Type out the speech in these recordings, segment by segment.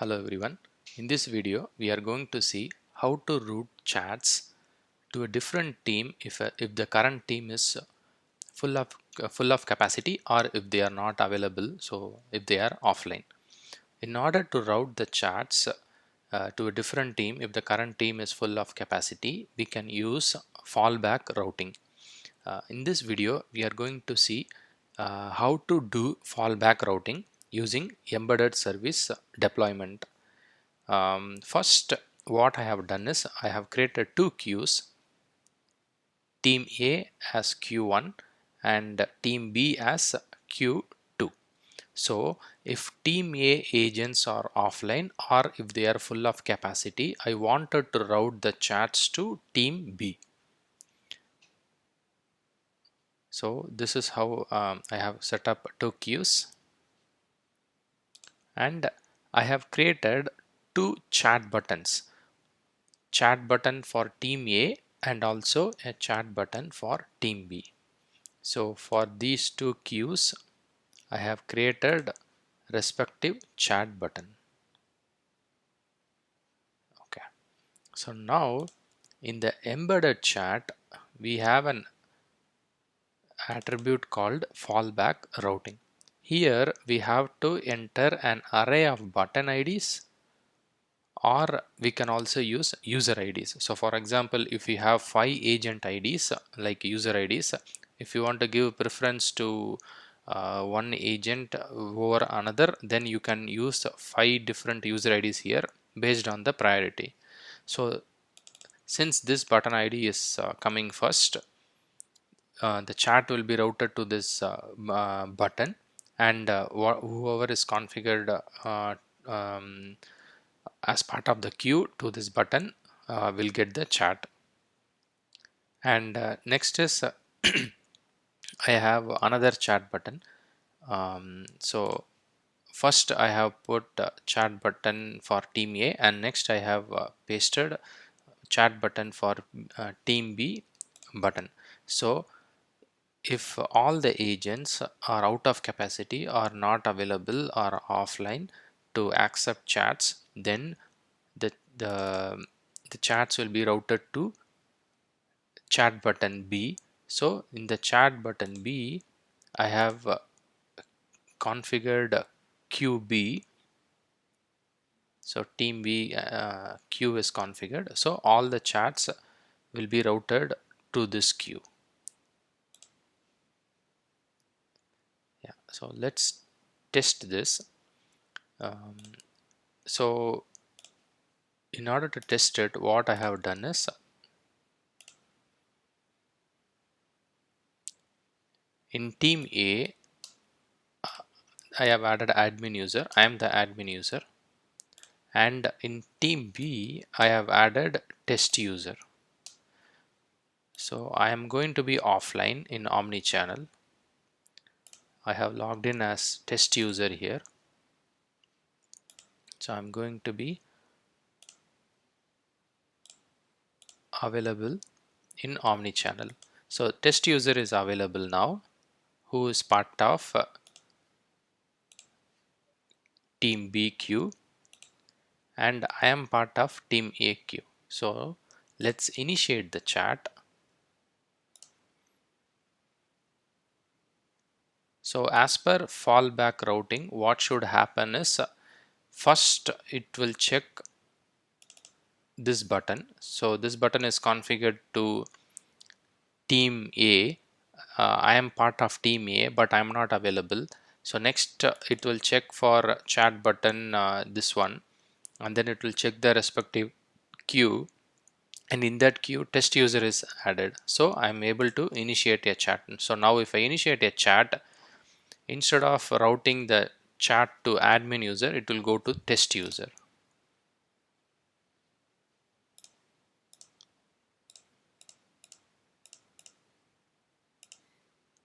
Hello everyone. In this video, we are going to see how to route chats to a different team if the current team is full of capacity or if they are not available. So if they are offline, in order to route the chats to a different team, if the current team is full of capacity, we can use fallback routing. In this video, we are going to see how to do fallback routing using embedded service deployment. First, what I have done is I have created two queues, team A as Q1 and team B as Q2. So if team A agents are offline or if they are full of capacity, I wanted to route the chats to team B. So this is how I have set up two queues, and I have created two chat buttons. Chat button for team A and also a chat button for team B. So for these two queues, I have created respective chat button. Okay. So now in the embedded chat, we have an attribute called fallback routing. Here we have to enter an array of button IDs, or we can also use user IDs. So for example, if we have 5 agent IDs like user IDs, if you want to give preference to one agent over another, then you can use 5 different user IDs here based on the priority. So since this button ID is coming first, the chat will be routed to this button, and whoever is configured as part of the queue to this button will get the chat. And next is I have another chat button. So first I have put chat button for team A, and next I have pasted chat button for team B button. So if all the agents are out of capacity or not available or offline to accept chats, then the the, the chats will be routed to chat button B. So in the chat button B, I have configured QB. So team B queue is configured. So all the chats will be routed to this queue. Yeah. So let's test this. So in order to test it, what I have done is in team A, I have added admin user. I am the admin user. And in team B, I have added test user. So I am going to be offline in omnichannel. I have logged in as test user here. So I'm going to be available in omnichannel. So test user is available now, who is part of team B queue, and I am part of team A queue. So let's initiate the chat. So as per fallback routing, what should happen is first it will check this button. So this button is configured to team A. I am part of team A, but I am not available. So next it will check for chat button, this one, and then it will check the respective queue, and in that queue test user is added. So I am able to initiate a chat. So now if I initiate a chat, instead of routing the chat to admin user, it will go to test user.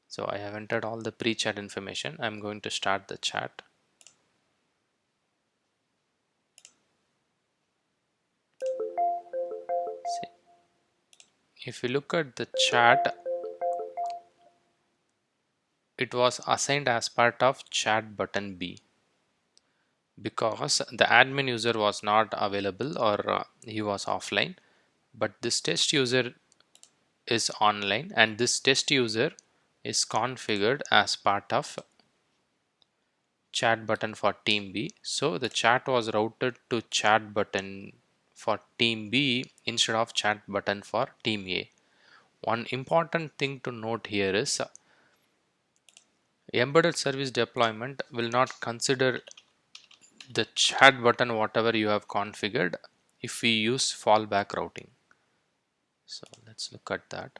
So I have entered all the pre-chat information. I'm going to start the chat. See, if you look at the chat, it was assigned as part of chat button B. because the admin user was not available, or he was offline, but this test user is online, and this test user is configured as part of chat button for team B. So the chat was routed to chat button for team B instead of chat button for team A. One important thing to note here is embedded service deployment will not consider the chat button whatever you have configured if we use fallback routing. So let's look at that.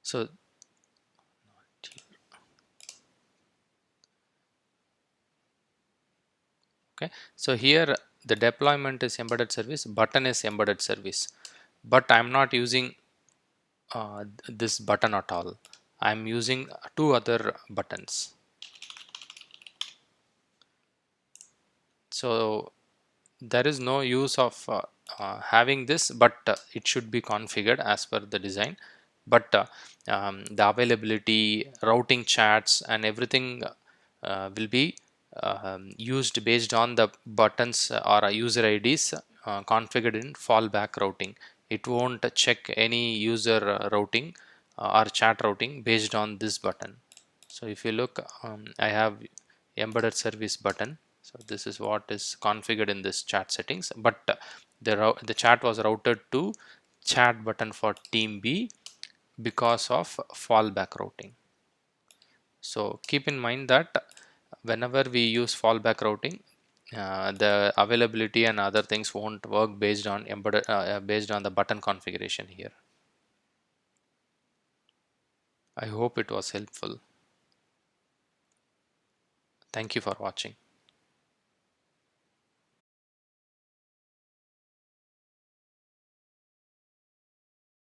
So okay, so here the deployment is embedded service, button is embedded service, but I'm not using this button at all. I'm using two other buttons. So there is no use of having this, but it should be configured as per the design. But the availability, routing chats, and everything will be used based on the buttons or user IDs configured in fallback routing. It won't check any user routing or chat routing based on this button. So if you look, I have embedded service button. So this is what is configured in this chat settings, but the chat was routed to chat button for team B because of fallback routing. So keep in mind that whenever we use fallback routing, the availability and other things won't work based on embedded based on the button configuration here. I hope it was helpful. Thank you for watching.